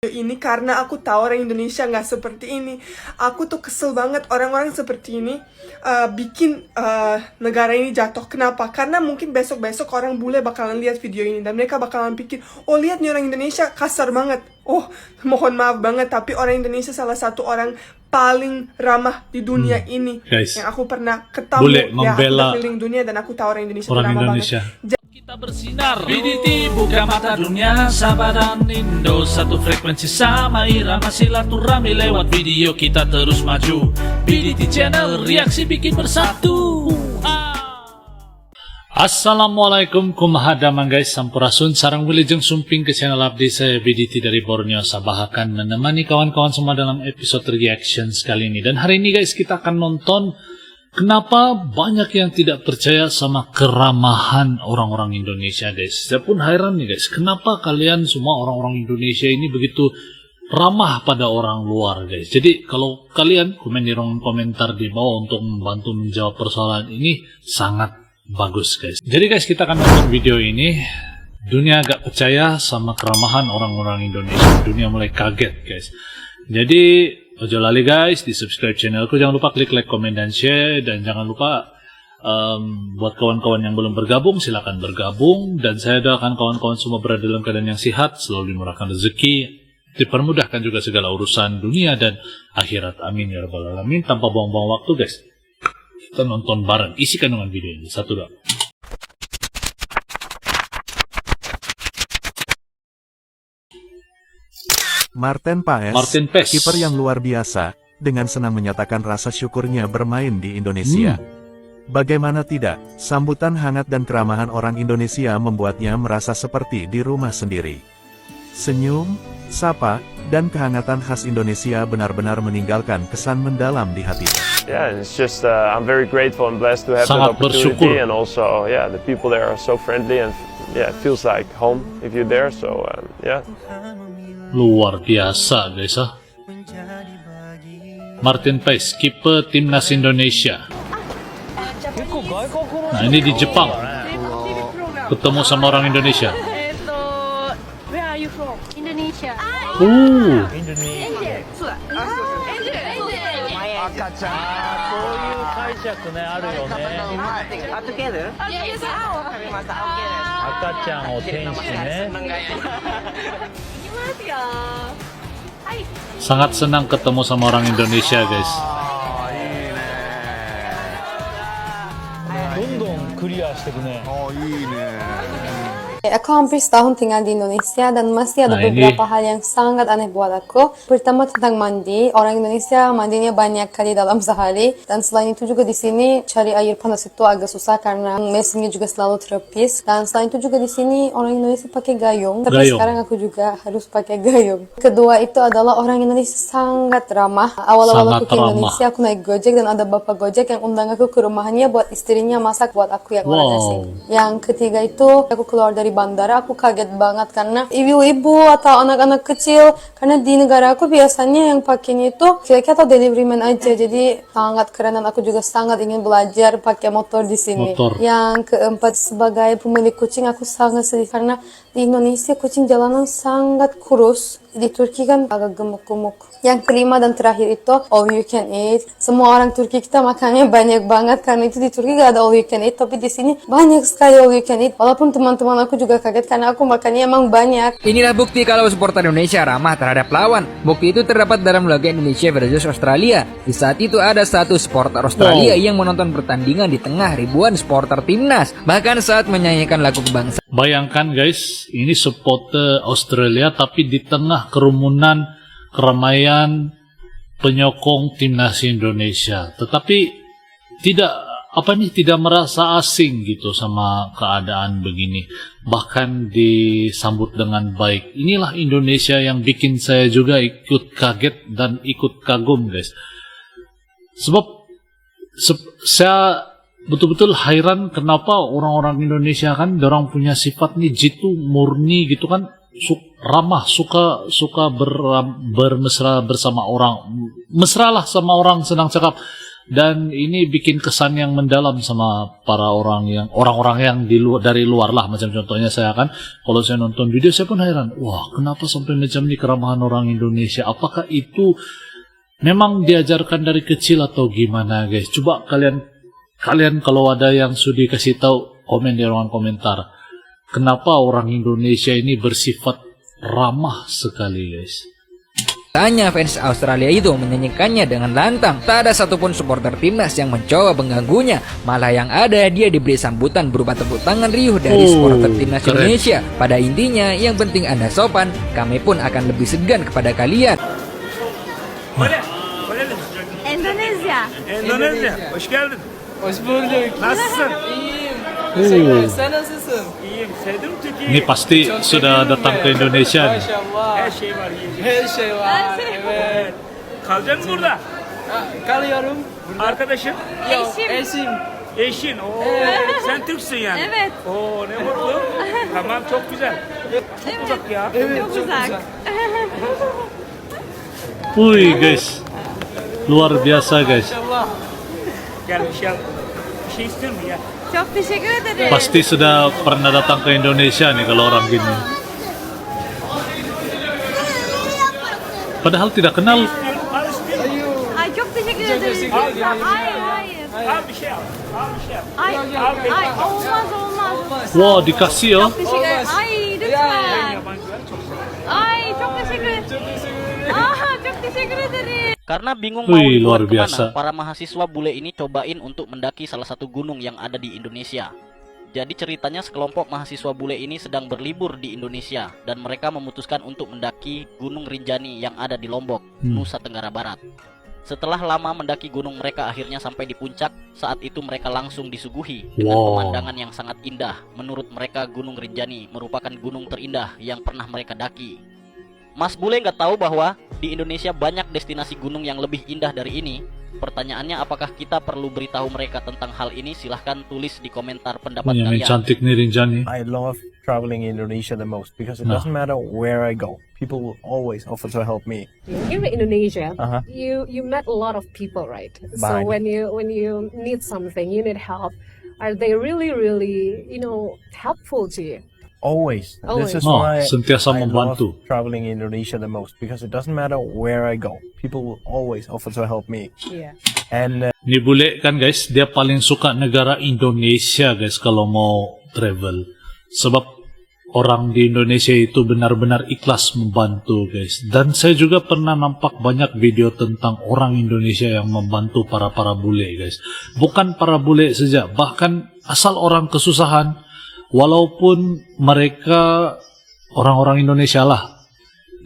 ini karena aku tahu orang Indonesia nggak seperti ini. Aku tuh kesel banget orang-orang seperti ini bikin negara ini jatuh. Kenapa? Karena mungkin besok-besok orang bule bakalan lihat video ini dan mereka bakalan pikir, oh lihat nih orang Indonesia kasar banget. Oh mohon maaf banget, tapi orang Indonesia salah satu orang paling ramah di dunia ini. Guys, yang aku pernah ketemu. membela aku udah keliling dunia dan aku tahu orang Indonesia orang ramah Indonesia. banget. Kita bersinar, BDT buka mata dunia, Sabah dan Indo satu frekuensi sama irama silaturahmi lewat video kita terus maju. BDT Channel, reaksi bikin bersatu. Assalamualaikum kumahadaman guys, sampurasun sarang wilujeng sumping ke channel abdi saya BDT dari Borneo Sabah akan menemani kawan-kawan semua dalam episode reaction kali ini. Dan hari ini guys kita akan nonton kenapa banyak yang tidak percaya sama keramahan orang-orang Indonesia guys. Saya pun heran nih guys, kenapa kalian semua orang-orang Indonesia ini begitu ramah pada orang luar guys. Jadi kalau kalian komen di ruang komentar di bawah untuk membantu menjawab persoalan ini sangat bagus guys. Jadi guys kita akan nonton video ini. Dunia agak percaya sama keramahan orang-orang Indonesia. Dunia mulai kaget guys. Jadi ojo lali guys, di subscribe channelku, jangan lupa klik like, komen, dan share. Dan jangan lupa buat kawan-kawan yang belum bergabung, silakan bergabung. Dan saya doakan kawan-kawan semua berada dalam keadaan yang sehat, selalu dimurahkan rezeki, dipermudahkan juga segala urusan dunia dan akhirat. Amin ya rabbal alamin. Tanpa buang-buang waktu guys, kita nonton bareng isi kandungan video ini. 1, 2. Martin Paes, kiper yang luar biasa, dengan senang menyatakan rasa syukurnya bermain di Indonesia. Bagaimana tidak, sambutan hangat dan keramahan orang Indonesia membuatnya merasa seperti di rumah sendiri. Senyum, sapa, dan kehangatan khas Indonesia benar-benar meninggalkan kesan mendalam di hatinya. Yeah, it's just I'm very grateful and blessed to have that Sangat opportunity, bersyukur. and also the people there are so friendly and it feels like home if you're there. So Luar biasa guys ah. Martin Paes, kiper timnas Indonesia. Nah ini di Jepang, ketemu sama orang Indonesia. Where are you from? Indonesia. Indonesia. 赤ちゃん。こういう解釈ね、あるよね。Together? Yes, okay. 赤ちゃんを天使ね。 Sangat senang ketemu sama orang Indonesia guys. どんどんクリアしていくね。 Aku hampir setahun tinggal di Indonesia dan masih ada Nah, ini- beberapa hal yang sangat aneh buat aku. Pertama tentang mandi, orang Indonesia mandinya banyak kali dalam sehari. Dan selain itu juga di sini cari air panas itu agak susah karena mesinnya juga selalu terpis. Dan selain itu juga di sini orang Indonesia pakai gayung. Tapi Gayung. sekarang aku juga harus pakai gayung. Kedua itu adalah orang Indonesia sangat ramah. Awal-awal aku Sangat ke ramah. Indonesia aku naik Gojek dan ada bapak Gojek yang undang aku ke rumahnya buat istrinya masak buat aku yang orang Wow. asing. Yang ketiga itu aku keluar dari bandara, aku kaget banget karena ibu-ibu atau anak-anak kecil, karena di negara aku biasanya yang pakainya itu kayak atau delivery man aja, jadi sangat keren dan aku juga sangat ingin belajar pakai motor di sini. Motor. Yang keempat, sebagai pemilik kucing aku sangat sedih karena di Indonesia kucing jalanan sangat kurus, di Turki kan agak gemuk-gemuk. Yang kelima dan terakhir itu all you can eat. Semua orang Turki kita makannya banyak banget karena itu di Turki gak ada all you can eat, tapi di sini banyak sekali all you can eat. Walaupun teman-teman aku juga kaget karena aku makannya emang banyak. Inilah bukti kalau supporter Indonesia ramah terhadap lawan. Bukti itu terdapat dalam laga Indonesia versus Australia. Di saat itu ada satu supporter Australia yang menonton pertandingan di tengah ribuan supporter timnas. Bahkan saat menyanyikan lagu kebangsaan. Bayangkan guys, ini supporter Australia tapi di tengah kerumunan keramaian penyokong timnas Indonesia, tetapi tidak merasa asing gitu sama keadaan begini, bahkan disambut dengan baik. Inilah Indonesia yang bikin saya juga ikut kaget dan ikut kagum guys, sebab saya betul-betul heran kenapa orang-orang Indonesia kan orang punya sifat nih jitu murni gitu kan, ramah, suka bermesra bersama orang, mesralah sama orang, senang cakap. dan ini bikin kesan yang mendalam sama para orang-orang yang dari luar lah. Macam contohnya saya kan, kalau saya nonton video saya pun heran, wah kenapa sampai macam ini keramahan orang Indonesia? Apakah itu memang diajarkan dari kecil atau gimana guys? Coba kalian kalau ada yang sudah kasih tahu, komen di ruang komentar. Kenapa orang Indonesia ini bersifat ramah sekali guys? Tanya fans Australia itu menyanyikannya dengan lantang. Tak ada satupun supporter timnas yang mencoba mengganggunya. Malah yang ada dia diberi sambutan berupa tepuk tangan riuh dari supporter timnas keren. Indonesia. Pada intinya yang penting Anda sopan, kami pun akan lebih segan kepada kalian. Indonesia. Indonesia, hoş geldin. Hoş bulduk. Nasılsın? İyiyim. Oh. Sen nasılsın? İyiyim. Sevdin mi Türkiye'yi? Ini pasti sudah datang ke Indonesia nih. Maşallah. Her şey var yiyecek. Her şey var. Evet. Kalacaksın mı burada? Kalıyorum. Arkadaşın? Yok, Eşim. eşim. Eşin. Oo, sen Türksün yani. Evet. Oo, ne mutlu. Tamam, çok güzel. Çok uzak ya. Evet, Çok uzak. Wih guys, luar biasa guys. Maşallah. Gel bir şey al. Bir şey istiyor musun ya? Çok teşekkür ederim. Pasti sudah pernah datang ke Indonesia nih kalau orang gini. Padahal tidak kenal. Al istiyor musun? Ay çok teşekkür ederim. teşekkür ederim. Hayır, hayır. Al bir şey al. Al bir şey al. Ay, ay olmaz. Wow, dikasih ya. Teşekkür ederim. Ay lütfen. Yabancılar çok sever. Ay çok teşekkür ederim. Çok teşekkür ederim. Karena bingung mau Wih, luar dibuat biasa. kemana, para mahasiswa bule ini cobain untuk mendaki salah satu gunung yang ada di Indonesia. Jadi ceritanya sekelompok mahasiswa bule ini sedang berlibur di Indonesia dan mereka memutuskan untuk mendaki Gunung Rinjani yang ada di Lombok, Nusa Tenggara Barat. Setelah lama mendaki gunung, mereka akhirnya sampai di puncak. Saat itu mereka langsung disuguhi dengan pemandangan yang sangat indah. Menurut mereka Gunung Rinjani merupakan gunung terindah yang pernah mereka daki. Mas Bule nggak tahu bahwa di Indonesia banyak destinasi gunung yang lebih indah dari ini? Pertanyaannya, apakah kita perlu beritahu mereka tentang hal ini? Silahkan tulis di komentar pendapat Yang kalian. cantik nih Rinjani. I love traveling in Indonesia the most because it doesn't matter where I go. People will always offer to help me. In Indonesia, Uh-huh. you met a lot of people, right? So Right. when you need something, you need help. Are they really helpful to you? Always. Always. This is Oh, why sentiasa I membantu. love traveling in Indonesia the most because it doesn't matter where I go. People will always offer to help me. Yeah. And Ini bule kan guys, dia paling suka negara Indonesia guys kalau mau travel. Sebab orang di Indonesia itu benar-benar ikhlas membantu guys. Dan saya juga pernah nampak banyak video tentang orang Indonesia yang membantu para bule guys. Bukan para bule saja, bahkan asal orang kesusahan, walaupun mereka orang-orang Indonesia lah,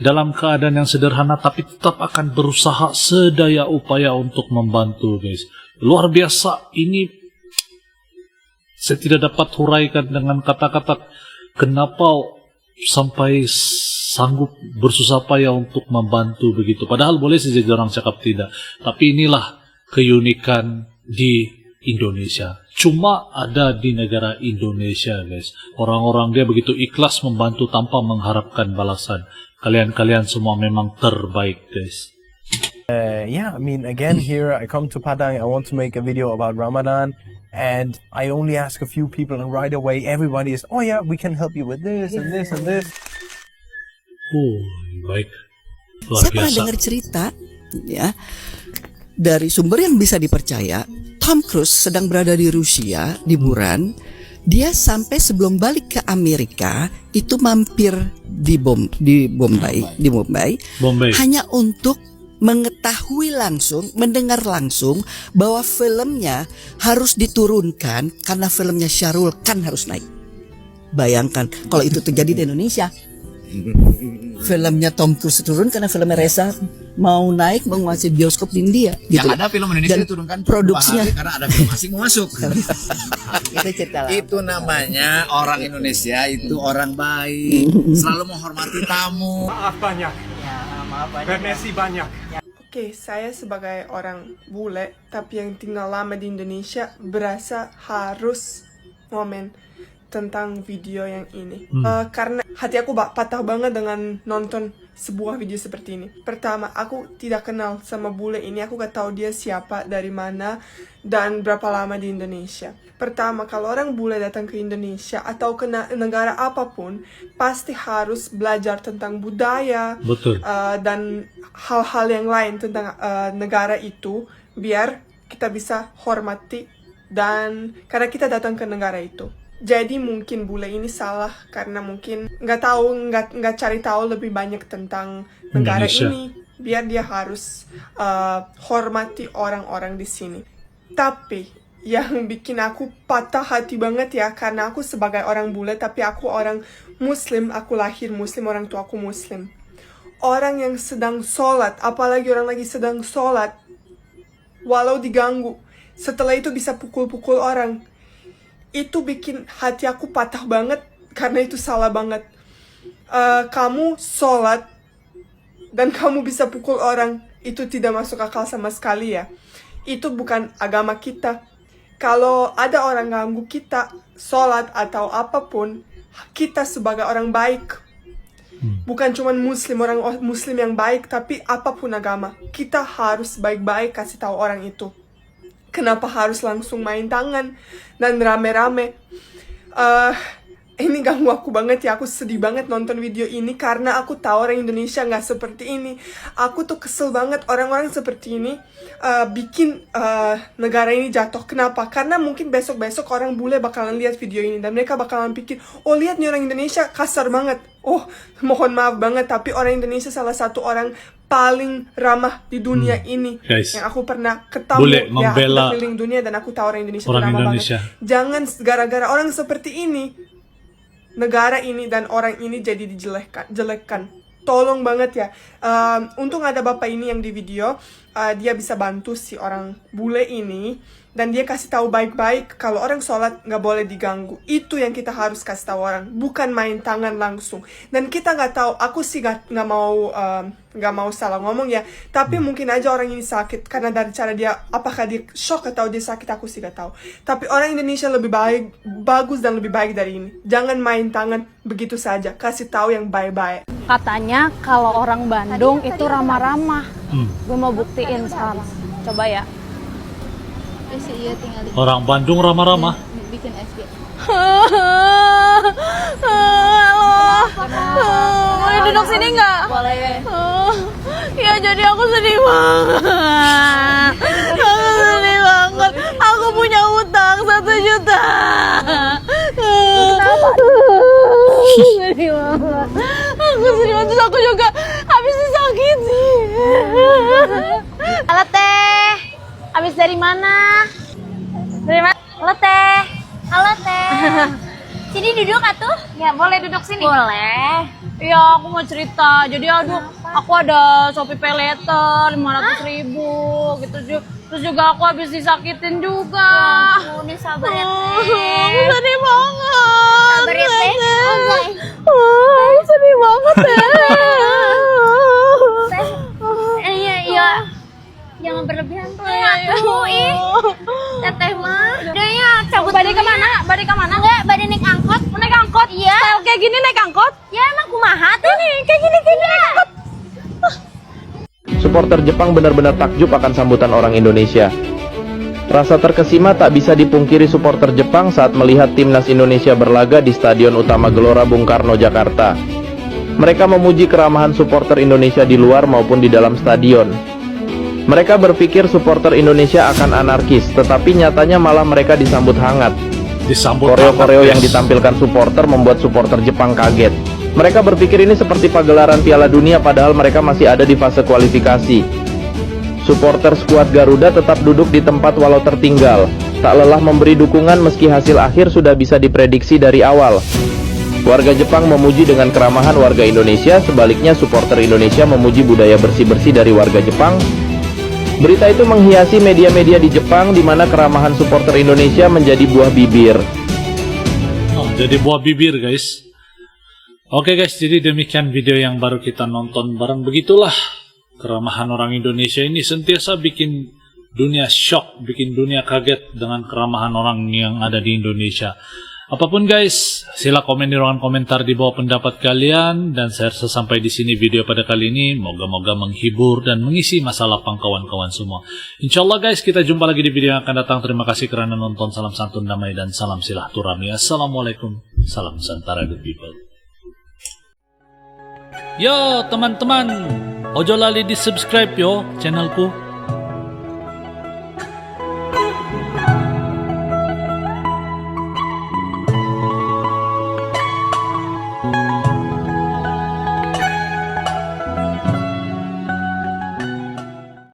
dalam keadaan yang sederhana, tapi tetap akan berusaha sedaya upaya untuk membantu guys. Luar biasa. Ini saya tidak dapat huraikan dengan kata-kata kenapa sampai sanggup bersusah payah untuk membantu begitu. Padahal boleh saja orang cakap tidak, tapi inilah keunikan di Indonesia. Cuma ada di negara Indonesia guys. Orang-orang dia begitu ikhlas membantu tanpa mengharapkan balasan. Kalian semua memang terbaik guys. yeah, I mean, again, here I come to Padang. I want to make a video about Ramadan, and I only ask a few people, and right away everybody is, oh yeah, we can help you with this and this and this. Baik. Luar Saya pernah biasa. dengar cerita ya dari sumber yang bisa dipercaya. Tom Cruise sedang berada di Rusia liburan. Dia sampai sebelum balik ke Amerika itu mampir di Mumbai hanya untuk mengetahui langsung, mendengar langsung bahwa filmnya harus diturunkan karena filmnya Shahrukh Khan harus naik. Bayangkan kalau itu terjadi di Indonesia. Filmnya Tom Cruise turun karena filmnya Reza mau naik menguasai bioskop di India gitu. Yang ada film Indonesia Dan diturunkan produksinya karena ada film asing mau masuk. Itu cerita lama. Itu namanya orang Indonesia itu orang baik, selalu menghormati tamu. Maaf banyak. Ya, maaf banyak. Permisi banyak. Oke, saya sebagai orang bule tapi yang tinggal lama di Indonesia berasa harus tentang video yang ini. Karena hati aku patah banget dengan nonton sebuah video seperti ini. Pertama, aku tidak kenal sama bule ini. Aku gak tahu dia siapa, dari mana, dan berapa lama di Indonesia. Pertama, kalau orang bule datang ke Indonesia atau ke negara apapun, pasti harus belajar tentang budaya. Betul. Dan hal-hal yang lain tentang negara itu, biar kita bisa hormati, dan karena kita datang ke negara itu. Jadi mungkin bule ini salah karena mungkin nggak cari tahu lebih banyak tentang negara Indonesia ini, biar dia harus hormati orang-orang di sini. Tapi yang bikin aku patah hati banget ya, karena aku sebagai orang bule tapi aku orang Muslim, aku lahir Muslim, orang tua aku Muslim. Orang yang sedang sholat, apalagi orang lagi sedang sholat, walau diganggu, setelah itu bisa pukul-pukul orang. Itu bikin hati aku patah banget, karena itu salah banget. Kamu sholat dan kamu bisa pukul orang, itu tidak masuk akal sama sekali ya. Itu bukan agama kita. Kalau ada orang ganggu kita sholat atau apapun, kita sebagai orang baik, bukan cuma muslim, orang muslim yang baik, tapi apapun agama, kita harus baik-baik kasih tahu orang itu. Kenapa harus langsung main tangan dan rame-rame? Ini ganggu aku banget ya. Aku sedih banget nonton video ini karena aku tahu orang Indonesia nggak seperti ini. Aku tuh kesel banget orang-orang seperti ini bikin negara ini jatuh. Kenapa? Karena mungkin besok-besok orang bule bakalan lihat video ini dan mereka bakalan pikir, oh lihat nih orang Indonesia kasar banget. Oh mohon maaf banget, tapi orang Indonesia salah satu orang paling ramah di dunia ini. Guys, yang aku pernah ketemu. boleh Ya, membela aku keliling dunia dan aku tahu orang Indonesia orang ramah Indonesia banget. Jangan gara-gara orang seperti ini, negara ini dan orang ini jadi dijelekan. Tolong banget ya. Untung ada bapak ini yang di video, dia bisa bantu si orang bule ini, dan dia kasih tahu baik-baik kalau orang sholat nggak boleh diganggu. Itu yang kita harus kasih tahu orang, bukan main tangan langsung. Dan kita nggak tahu, aku sih nggak mau salah ngomong ya, tapi mungkin aja orang ini sakit karena dari cara dia, apakah dia shock atau dia sakit, aku sih nggak tahu. Tapi orang Indonesia lebih bagus dan lebih baik dari ini. Jangan main tangan begitu saja, kasih tahu yang baik-baik. Katanya kalau orang Bandung itu ramah-ramah. Gue mau buktiin sekarang. Coba ya. Orang Bandung ramah-ramah. Bikin SG. Halo. Boleh duduk sini nggak? Boleh. Ya jadi aku sedih banget. Aku sedih banget. Aku punya utang 1 juta. Kenapa? Sedih banget. Aku sedih banget. Terus aku juga habis disakiti. Halo Teh. Habis dari mana? Dari mana? Halo Teh. Halo Teh. Sini duduk atuh? Ya boleh duduk sini. Boleh. Iya, aku mau cerita. Jadi aku ada Shopee Pay Later 500.000 gitu. Terus juga aku habis disakitin juga. Ya ampun, sabar ya Teh. Aku sedih banget. Sabar ya Teh. Aku sedih banget Teh. Teh. Iya. Jangan berlebihan Teh. Atuh Teteh mah. Udah ya, cabut. Balik kemana? Enggak, bade naik angkot. Naik angkot? Iya. Style kayak gini naik angkot? Ya emang kumaha tuh? Ini kayak gini naik angkot. Supporter Jepang benar-benar takjub akan sambutan orang Indonesia. Rasa terkesima tak bisa dipungkiri supporter Jepang saat melihat timnas Indonesia berlaga di Stadion Utama Gelora Bung Karno, Jakarta. Mereka memuji keramahan supporter Indonesia di luar maupun di dalam stadion. Mereka berpikir supporter Indonesia akan anarkis, tetapi nyatanya malah mereka disambut hangat. Koreo-koreo yang ditampilkan supporter membuat supporter Jepang kaget. Mereka berpikir ini seperti pagelaran Piala Dunia, padahal mereka masih ada di fase kualifikasi. Supporter skuad Garuda tetap duduk di tempat walau tertinggal, tak lelah memberi dukungan meski hasil akhir sudah bisa diprediksi dari awal. Warga Jepang memuji dengan keramahan warga Indonesia, sebaliknya supporter Indonesia memuji budaya bersih-bersih dari warga Jepang. Berita itu menghiasi media-media di Jepang, di mana keramahan supporter Indonesia menjadi buah bibir. Jadi buah bibir guys. Oke guys, jadi demikian video yang baru kita nonton bareng. Begitulah keramahan orang Indonesia ini sentiasa bikin dunia shock, bikin dunia kaget dengan keramahan orang yang ada di Indonesia. Apapun guys, sila komen di ruangan komentar di bawah pendapat kalian. Dan saya rasa sampai di sini video pada kali ini. Moga-moga menghibur dan mengisi masa lapang kawan-kawan semua. Insyaallah guys, kita jumpa lagi di video yang akan datang. Terima kasih karena nonton. Salam santun, damai, dan salam silaturahmi. Assalamualaikum. Salam Nusantara good people. Yo teman-teman, ojo lali di subscribe yo channelku.